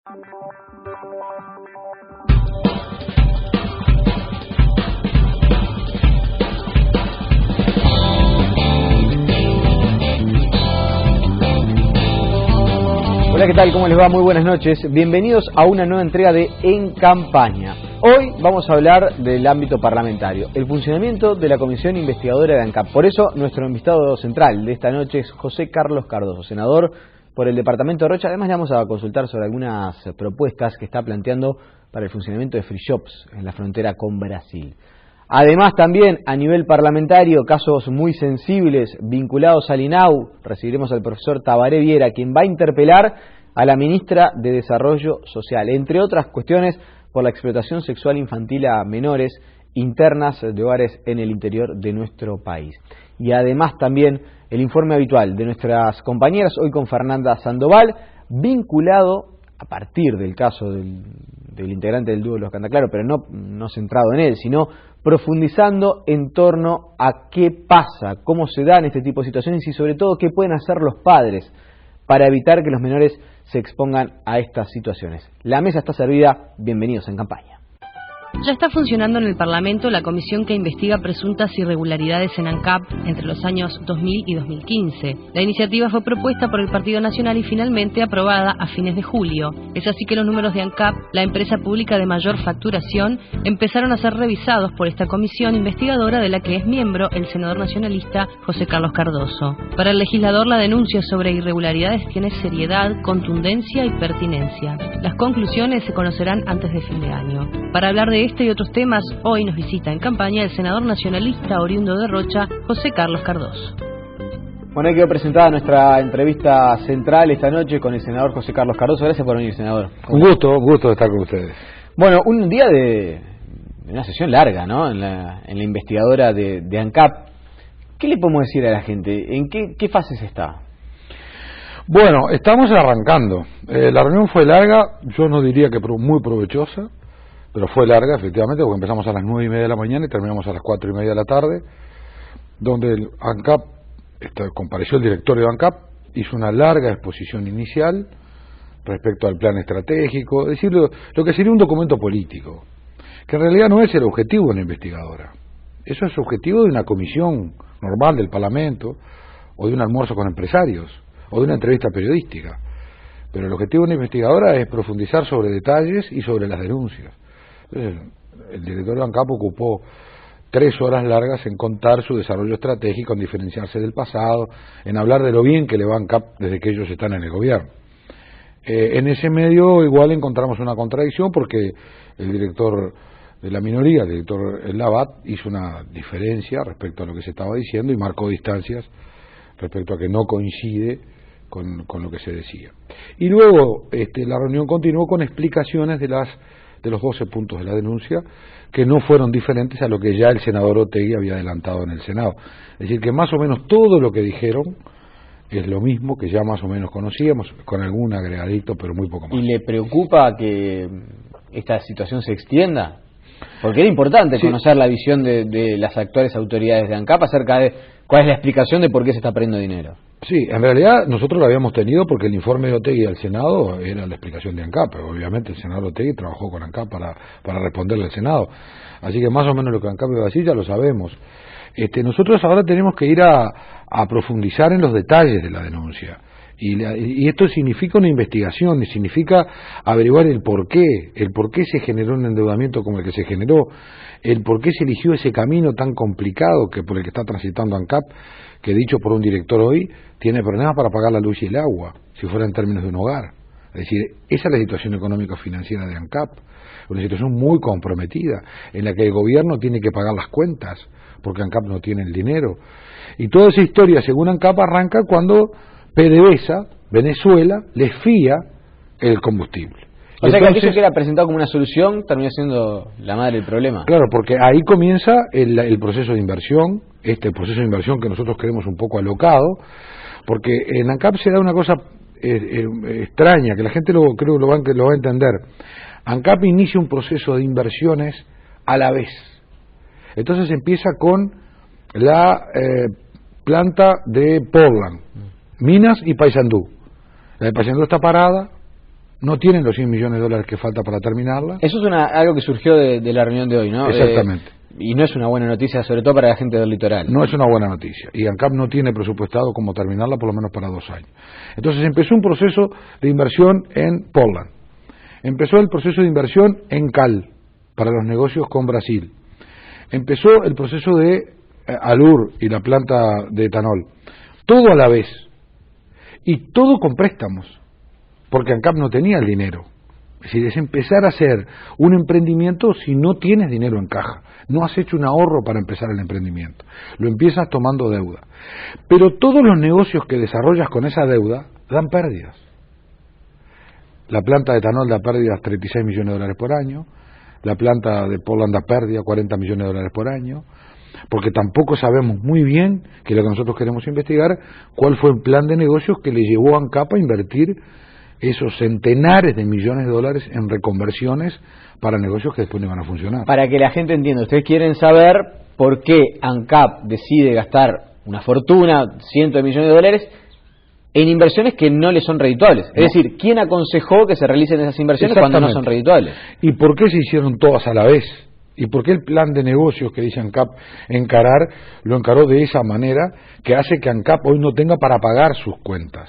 Hola, ¿qué tal? ¿Cómo les va? Muy buenas noches. Bienvenidos a una nueva entrega de En Campaña. Hoy vamos a hablar del ámbito parlamentario, el funcionamiento de la Comisión Investigadora de ANCAP. Por eso, nuestro invitado central de esta noche es José Carlos Cardoso, senador por el departamento de Rocha. Además, le vamos a consultar sobre algunas propuestas que está planteando para el funcionamiento de free shops en la frontera con Brasil. Además, también a nivel parlamentario, casos muy sensibles vinculados al INAU. Recibiremos al profesor Tabaré Viera, quien va a interpelar a la ministra de Desarrollo Social, entre otras cuestiones, por la explotación sexual infantil a menores internas de hogares en el interior de nuestro país. Y además también el informe habitual de nuestras compañeras, hoy con Fernanda Sandoval, vinculado a partir del caso del integrante del dúo de los Cantaclaros, pero no centrado en él, sino profundizando en torno a qué pasa, cómo se dan este tipo de situaciones y sobre todo qué pueden hacer los padres para evitar que los menores se expongan a estas situaciones. La mesa está servida, bienvenidos en Campaña. Ya está funcionando en el Parlamento la comisión que investiga presuntas irregularidades en ANCAP entre los años 2000 y 2015. La iniciativa fue propuesta por el Partido Nacional y finalmente aprobada a fines de julio. Es así que los números de ANCAP, la empresa pública de mayor facturación, empezaron a ser revisados por esta comisión investigadora de la que es miembro el senador nacionalista José Carlos Cardoso. Para el legislador, la denuncia sobre irregularidades tiene seriedad, contundencia y pertinencia. Las conclusiones se conocerán antes de fin de año. Para hablar de este y otros temas, hoy nos visita en Campaña el senador nacionalista oriundo de Rocha, José Carlos Cardoso. Bueno, ahí quedó presentada nuestra entrevista central esta noche con el senador José Carlos Cardoso. Gracias por venir, senador. Un gusto estar con ustedes. Bueno, un día de una sesión larga, ¿no? En la investigadora de ANCAP. ¿Qué le podemos decir a la gente? ¿En qué fases está? Bueno, estamos arrancando. La reunión fue larga, yo no diría que muy provechosa, pero fue larga, efectivamente, porque empezamos a las 9:30 de la mañana y terminamos a las 4:30 de la tarde, donde el ANCAP, compareció el directorio de ANCAP, hizo una larga exposición inicial respecto al plan estratégico, es decir, lo que sería un documento político, que en realidad no es el objetivo de una investigadora. Eso es el objetivo de una comisión normal del Parlamento, o de un almuerzo con empresarios, o de una entrevista periodística. Pero el objetivo de una investigadora es profundizar sobre detalles y sobre las denuncias. El director de ANCAP ocupó 3 horas largas en contar su desarrollo estratégico, en diferenciarse del pasado, en hablar de lo bien que le va a ANCAP desde que ellos están en el gobierno. En ese medio igual encontramos una contradicción porque el director de la minoría, el director Labat, hizo una diferencia respecto a lo que se estaba diciendo y marcó distancias respecto a que no coincide con lo que se decía. Y luego la reunión continuó con explicaciones de los 12 puntos de la denuncia, que no fueron diferentes a lo que ya el senador Otegi había adelantado en el Senado. Es decir, que más o menos todo lo que dijeron es lo mismo que ya más o menos conocíamos, con algún agregadito, pero muy poco más. ¿Y le preocupa que esta situación se extienda? Porque era importante conocer la visión de las actuales autoridades de ANCAP acerca de cuál es la explicación de por qué se está perdiendo dinero. Sí, en realidad nosotros lo habíamos tenido porque el informe de Otegi al Senado era la explicación de ANCAP, pero obviamente el senador Otegi trabajó con ANCAP para responderle al Senado, así que más o menos lo que ANCAP iba a decir ya lo sabemos. Nosotros ahora tenemos que ir a profundizar en los detalles de la denuncia, y esto significa una investigación, y significa averiguar el por qué se generó un endeudamiento como el que se generó, el por qué se eligió ese camino tan complicado por el que está transitando ANCAP, que dicho por un director hoy, tiene problemas para pagar la luz y el agua, si fuera en términos de un hogar. Es decir, esa es la situación económico-financiera de ANCAP, una situación muy comprometida, en la que el gobierno tiene que pagar las cuentas, porque ANCAP no tiene el dinero. Y toda esa historia, según ANCAP, arranca cuando PDVSA, Venezuela, les fía el combustible. O sea, que aquello que era presentado como una solución termina siendo la madre del problema. Claro, porque ahí comienza el proceso de inversión, proceso de inversión que nosotros creemos un poco alocado, porque en ANCAP se da una cosa extraña, que la gente creo que lo va a entender. ANCAP inicia un proceso de inversiones a la vez. Entonces empieza con la planta de Portland, Minas y Paysandú. La de Paysandú está parada, no tienen los 100 millones de dólares que falta para terminarla. Eso es algo que surgió de la reunión de hoy, ¿no? Exactamente. Y no es una buena noticia, sobre todo para la gente del litoral. No es una buena noticia. Y ANCAP no tiene presupuestado cómo terminarla, por lo menos para 2 años. Entonces empezó un proceso de inversión en Portland. Empezó el proceso de inversión en Cal, para los negocios con Brasil. Empezó el proceso de Alur y la planta de etanol. Todo a la vez. Y todo con préstamos. Porque ANCAP no tenía el dinero. Es decir, es empezar a hacer un emprendimiento si no tienes dinero en caja. No has hecho un ahorro para empezar el emprendimiento. Lo empiezas tomando deuda. Pero todos los negocios que desarrollas con esa deuda dan pérdidas. La planta de etanol da pérdidas 36 millones de dólares por año. La planta de Portland da pérdida 40 millones de dólares por año. Porque tampoco sabemos muy bien, que lo que nosotros queremos investigar, cuál fue el plan de negocios que le llevó a ANCAP a invertir esos centenares de millones de dólares en reconversiones para negocios que después no iban a funcionar. Para que la gente entienda, ustedes quieren saber por qué ANCAP decide gastar una fortuna, cientos de millones de dólares, en inversiones que no le son redituables. No. Es decir, ¿quién aconsejó que se realicen esas inversiones cuando no son redituables? ¿Y por qué se hicieron todas a la vez? ¿Y por qué el plan de negocios que dice ANCAP encarar, lo encaró de esa manera que hace que ANCAP hoy no tenga para pagar sus cuentas?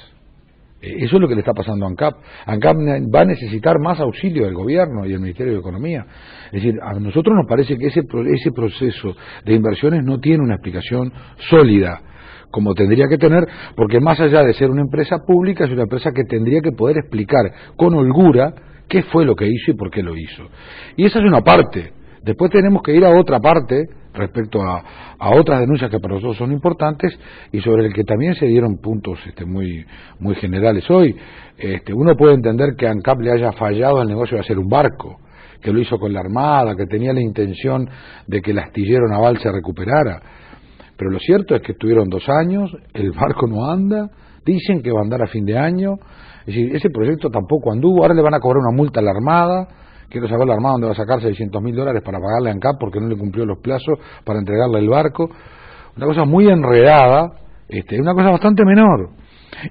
Eso es lo que le está pasando a ANCAP. ANCAP va a necesitar más auxilio del gobierno y del Ministerio de Economía. Es decir, a nosotros nos parece que ese proceso de inversiones no tiene una explicación sólida, como tendría que tener, porque más allá de ser una empresa pública, es una empresa que tendría que poder explicar con holgura qué fue lo que hizo y por qué lo hizo. Y esa es una parte. Después tenemos que ir a otra parte respecto a otras denuncias que para nosotros son importantes y sobre el que también se dieron puntos muy generales hoy. Uno puede entender que ANCAP le haya fallado el negocio de hacer un barco, que lo hizo con la Armada, que tenía la intención de que el astillero naval se recuperara. Pero lo cierto es que estuvieron 2 años, el barco no anda, dicen que va a andar a fin de año. Es decir, ese proyecto tampoco anduvo, ahora le van a cobrar una multa a la Armada. Quiero saber la Armada dónde va a sacar 600.000 dólares para pagarle a ANCAP porque no le cumplió los plazos para entregarle el barco. Una cosa muy enredada, una cosa bastante menor.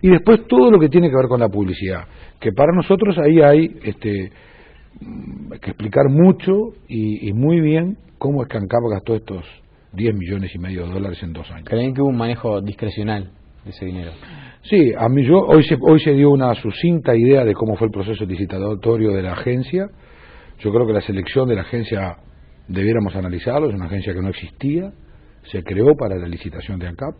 Y después todo lo que tiene que ver con la publicidad, que para nosotros ahí hay que explicar mucho y muy bien cómo es que ANCAP gastó estos 10 millones y medio de dólares en 2 años. ¿Creen que hubo un manejo discrecional de ese dinero? Sí, a mí hoy se dio una sucinta idea de cómo fue el proceso licitatorio de la agencia. Yo creo que la selección de la agencia debiéramos analizarlo, es una agencia que no existía, se creó para la licitación de ANCAP.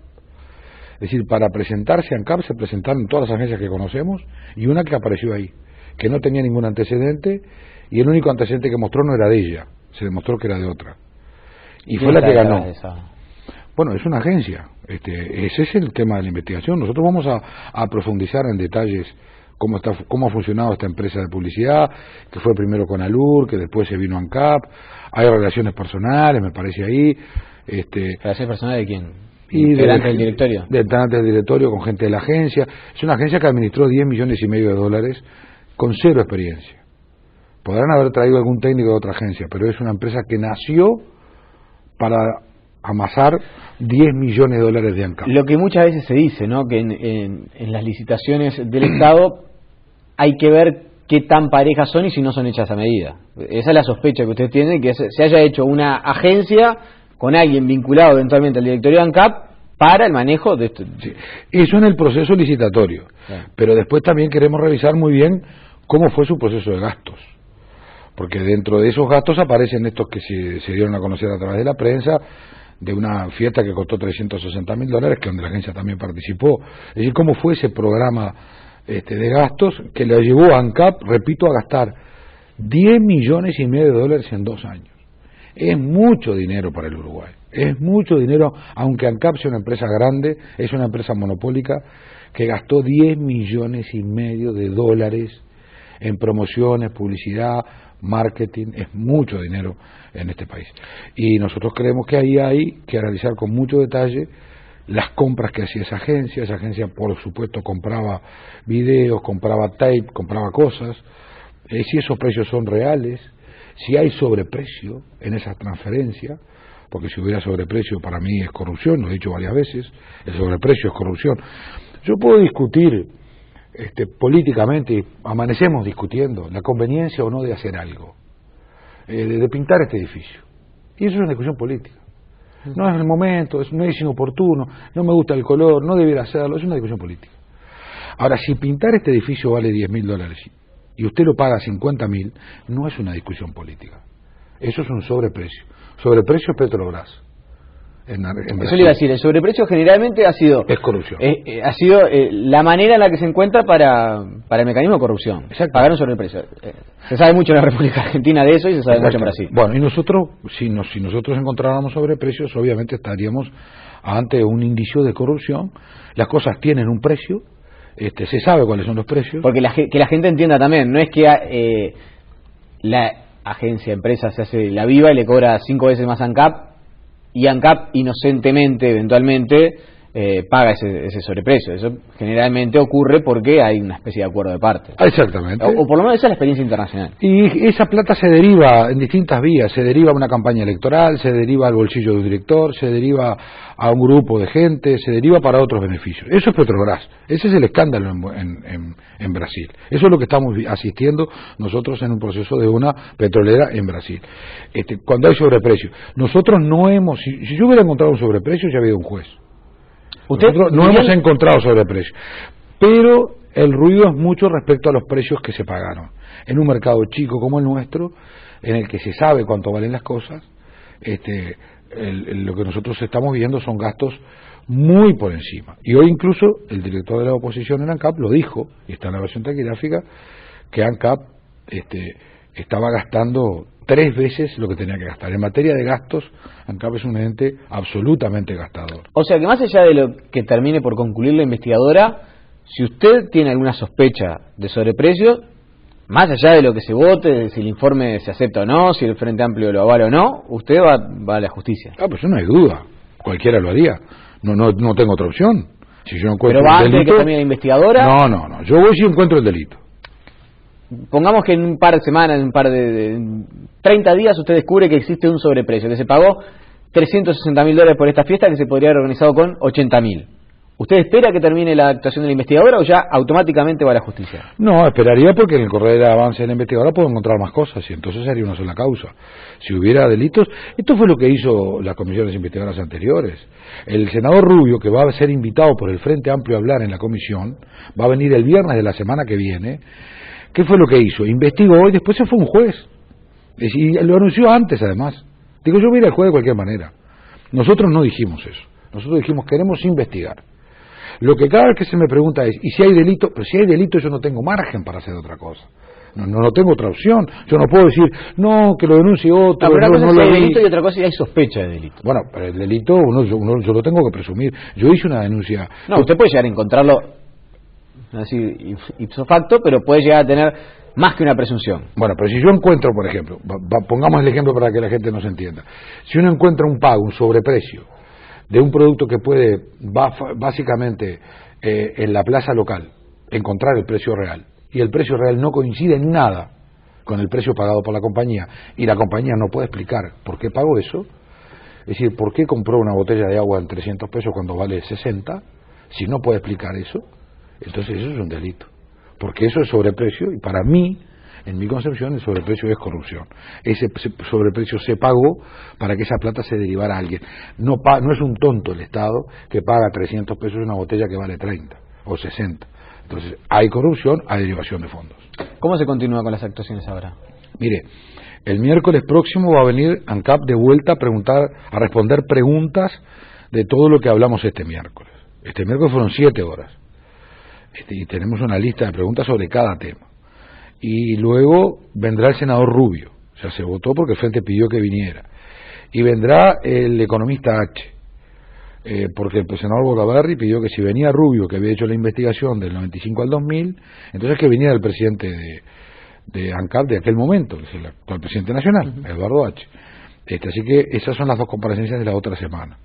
Es decir, para presentarse a ANCAP se presentaron todas las agencias que conocemos y una que apareció ahí, que no tenía ningún antecedente y el único antecedente que mostró no era de ella, se demostró que era de otra. Y fue la que ganó. Bueno, es una agencia, ese es el tema de la investigación. Nosotros vamos a profundizar en detalles cómo ha funcionado esta empresa de publicidad, que fue primero con Alur, que después se vino a ANCAP. Hay relaciones personales, me parece ahí. ¿Relaciones personales de quién? ¿Delante del directorio? Delante del directorio, con gente de la agencia. Es una agencia que administró 10 millones y medio de dólares con 0 experiencia. Podrán haber traído algún técnico de otra agencia, pero es una empresa que nació para amasar 10 millones de dólares de ANCAP. Lo que muchas veces se dice, ¿no? Que en las licitaciones del Estado hay que ver qué tan parejas son y si no son hechas a medida. Esa es la sospecha que ustedes tienen, que se haya hecho una agencia con alguien vinculado eventualmente al directorio de ANCAP para el manejo de esto. Sí. Eso en el proceso licitatorio. Claro. Pero después también queremos revisar muy bien cómo fue su proceso de gastos. Porque dentro de esos gastos aparecen estos que se dieron a conocer a través de la prensa, de una fiesta que costó 360.000 dólares, que donde la agencia también participó. Es decir, cómo fue ese programa de gastos que le llevó a ANCAP, repito, a gastar 10 millones y medio de dólares en 2 años. Es mucho dinero para el Uruguay, es mucho dinero, aunque ANCAP sea una empresa grande, es una empresa monopólica que gastó 10 millones y medio de dólares en promociones, publicidad, marketing. Es mucho dinero en este país. Y nosotros creemos que ahí hay que analizar con mucho detalle las compras que hacía esa agencia. Esa agencia, por supuesto, compraba videos, compraba tape, compraba cosas. Si esos precios son reales, si hay sobreprecio en esas transferencias, porque si hubiera sobreprecio para mí es corrupción, lo he dicho varias veces, el sobreprecio es corrupción. Yo puedo discutir políticamente amanecemos discutiendo la conveniencia o no de hacer algo, de pintar este edificio. Y eso es una discusión política. No es el momento, no es inoportuno, no me gusta el color, no debiera hacerlo, es una discusión política. Ahora, si pintar este edificio vale $10.000 y usted lo paga 50.000, no es una discusión política. Eso es un sobreprecio. Sobreprecio es Petrobras. Eso le iba a decir, el sobreprecio generalmente ha sido... Es corrupción. Ha sido la manera en la que se encuentra para el mecanismo de corrupción. Pagar un sobreprecio. Se sabe mucho en la República Argentina de eso y se sabe mucho en Brasil. Bueno, y nosotros, si nosotros encontráramos sobreprecios, obviamente estaríamos ante un indicio de corrupción. Las cosas tienen un precio, se sabe cuáles son los precios. Porque que la gente entienda también, no es que la agencia, empresa se hace la viva y le cobra 5 veces más ANCAP, y ANCAP inocentemente, eventualmente, paga ese sobreprecio. Eso generalmente ocurre porque hay una especie de acuerdo de parte. Exactamente. O por lo menos esa es la experiencia internacional. Y esa plata se deriva en distintas vías. Se deriva a una campaña electoral, se deriva al bolsillo de un director, se deriva a un grupo de gente, se deriva para otros beneficios. Eso es Petrobras. Ese es el escándalo en Brasil. Eso es lo que estamos asistiendo nosotros en un proceso de una petrolera en Brasil. Cuando hay sobreprecio. Nosotros no hemos... Si yo hubiera encontrado un sobreprecio, ya había un juez. Nosotros no hemos encontrado sobreprecio, pero el ruido es mucho respecto a los precios que se pagaron. En un mercado chico como el nuestro, en el que se sabe cuánto valen las cosas, lo que nosotros estamos viendo son gastos muy por encima. Y hoy incluso el director de la oposición en ANCAP lo dijo, y está en la versión taquigráfica, que ANCAP estaba gastando 3 veces lo que tenía que gastar. En materia de gastos, ANCAP es un ente absolutamente gastador. O sea que más allá de lo que termine por concluir la investigadora, si usted tiene alguna sospecha de sobreprecio, más allá de lo que se vote, de si el informe se acepta o no, si el Frente Amplio lo avala o no, usted va a la justicia. Pues no hay duda, cualquiera lo haría. No tengo otra opción. Si yo encuentro ¿Pero va el delito, antes de que termine la investigadora? No, yo voy si encuentro el delito. Pongamos que en un par de semanas, en un par de 30 días, usted descubre que existe un sobreprecio, que se pagó $360.000 por esta fiesta que se podría haber organizado con $80.000. ¿Usted espera que termine la actuación de la investigadora o ya automáticamente va a la justicia? No, esperaría porque en el correr de avance de la investigadora puedo encontrar más cosas y entonces sería una sola causa. Si hubiera delitos, esto fue lo que hizo las comisiones investigadoras anteriores. El senador Rubio, que va a ser invitado por el Frente Amplio a hablar en la comisión, va a venir el viernes de la semana que viene. ¿Qué fue lo que hizo? Investigó hoy, después se fue un juez. Y lo anunció antes, además. Digo, yo voy a ir al juez de cualquier manera. Nosotros no dijimos eso. Nosotros dijimos, queremos investigar. Lo que cada vez que se me pregunta es, ¿y si hay delito? Pero si hay delito yo no tengo margen para hacer otra cosa. No tengo otra opción. Yo no puedo decir, no, que lo denuncie otro. Pero una cosa es si hay delito y otra cosa es si hay sospecha de delito. Bueno, pero el delito yo lo tengo que presumir. Yo hice una denuncia. No, usted puede llegar a encontrarlo así ipso facto, pero puede llegar a tener más que una presunción. Bueno, pero si yo encuentro, por ejemplo, pongamos el ejemplo para que la gente nos entienda, si uno encuentra un pago, un sobreprecio de un producto que puede básicamente en la plaza local encontrar el precio real, y el precio real no coincide en nada con el precio pagado por la compañía, y la compañía no puede explicar por qué pagó eso, es decir, por qué compró una botella de agua en 300 pesos cuando vale 60, si no puede explicar eso, entonces eso es un delito, porque eso es sobreprecio, y para mí, en mi concepción, el sobreprecio es corrupción. Ese sobreprecio se pagó para que esa plata se derivara a alguien. No es un tonto el Estado que paga 300 pesos una botella que vale 30 o 60. Entonces, hay corrupción, hay derivación de fondos. ¿Cómo se continúa con las actuaciones ahora? Mire, el miércoles próximo va a venir ANCAP de vuelta a responder preguntas de todo lo que hablamos este miércoles. Este miércoles fueron 7 horas. Y tenemos una lista de preguntas sobre cada tema. Y luego vendrá el senador Rubio, o sea, se votó porque el Frente pidió que viniera, y vendrá el economista H, porque el senador Bordaberry pidió que si venía Rubio, que había hecho la investigación del 95 al 2000, entonces que viniera el presidente de ANCAP de aquel momento, que es el actual presidente nacional, Eduardo H. Así que esas son las 2 comparecencias de la otra semana.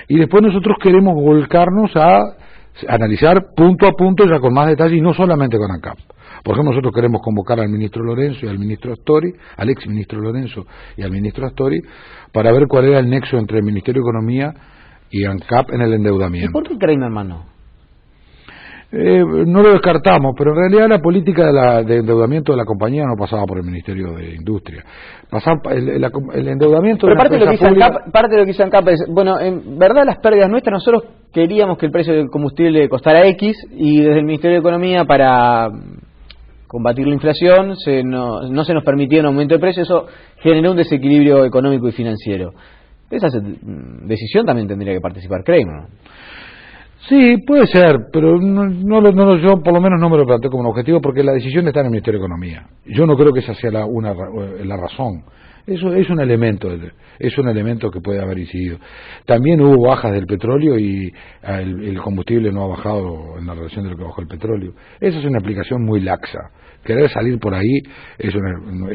Y después nosotros queremos volcarnos a analizar punto a punto, ya con más detalle, y no solamente con ANCAP. Por ejemplo, nosotros queremos convocar al ministro Lorenzo y al ministro Astori, al ex ministro Lorenzo y al ministro Astori, para ver cuál era el nexo entre el Ministerio de Economía y ANCAP en el endeudamiento. ¿Y por qué Kramerman no? No lo descartamos, pero en realidad la política de endeudamiento de la compañía no pasaba por el Ministerio de Industria. Pasaba el endeudamiento pero de la parte de lo que pública... parte de lo que hizo ANCAP es, bueno, en verdad las pérdidas nuestras, nosotros queríamos que el precio del combustible costara X y desde el Ministerio de Economía para combatir la inflación no se nos permitía un aumento de precio, eso generó un desequilibrio económico y financiero. Esa decisión también tendría que participar Kramer. Sí, puede ser, pero yo por lo menos no me lo planteo como un objetivo porque la decisión está en el Ministerio de Economía. Yo no creo que esa sea la razón. Eso es un elemento que puede haber incidido. También hubo bajas del petróleo y el combustible no ha bajado en la relación de lo que bajó el petróleo. Esa es una explicación muy laxa. Querer salir por ahí es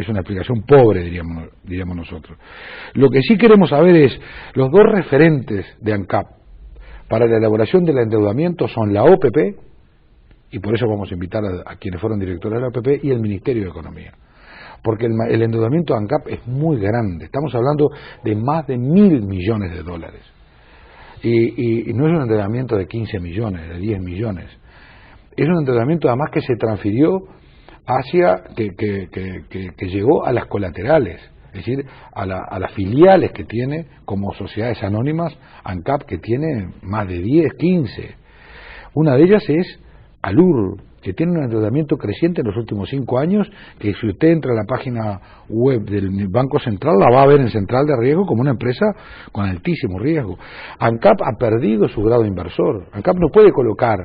una explicación pobre, diríamos nosotros. Lo que sí queremos saber es los dos referentes de ANCAP para la elaboración del endeudamiento son la OPP, y por eso vamos a invitar a quienes fueron directores de la OPP, y el Ministerio de Economía. Porque el endeudamiento de ANCAP es muy grande, estamos hablando de más de 1.000 millones de dólares. Y no es un endeudamiento de 15 millones, de 10 millones. Es un endeudamiento además que se transfirió hacia, que llegó a las colaterales. Es decir, a las filiales que tiene como sociedades anónimas, ANCAP, que tiene más de 10, 15. Una de ellas es Alur, que tiene un endeudamiento creciente en los últimos 5 años, que si usted entra a la página web del Banco Central, la va a ver en Central de Riesgo como una empresa con altísimo riesgo. ANCAP ha perdido su grado inversor. ANCAP no puede colocar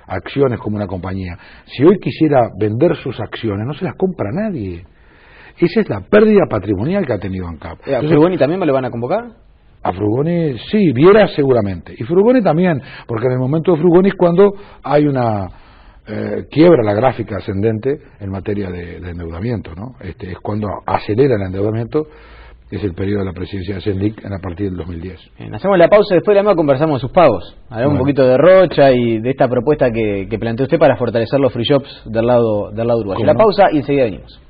acciones como una compañía. Si hoy quisiera vender sus acciones, no se las compra nadie. Esa es la pérdida patrimonial que ha tenido ANCAP. ¿A Frugoni también me lo van a convocar? A Frugoni, sí, Viera seguramente. Y Frugoni también, porque en el momento de Frugoni es cuando hay una quiebra la gráfica ascendente en materia de endeudamiento, ¿no? Es cuando acelera el endeudamiento, es el periodo de la presidencia de Sendic a partir del 2010. Bien, hacemos la pausa, después de la misma conversamos de sus pagos. Hablamos un poquito de Rocha y de esta propuesta que planteó usted para fortalecer los free shops del lado uruguayo. La pausa y enseguida venimos.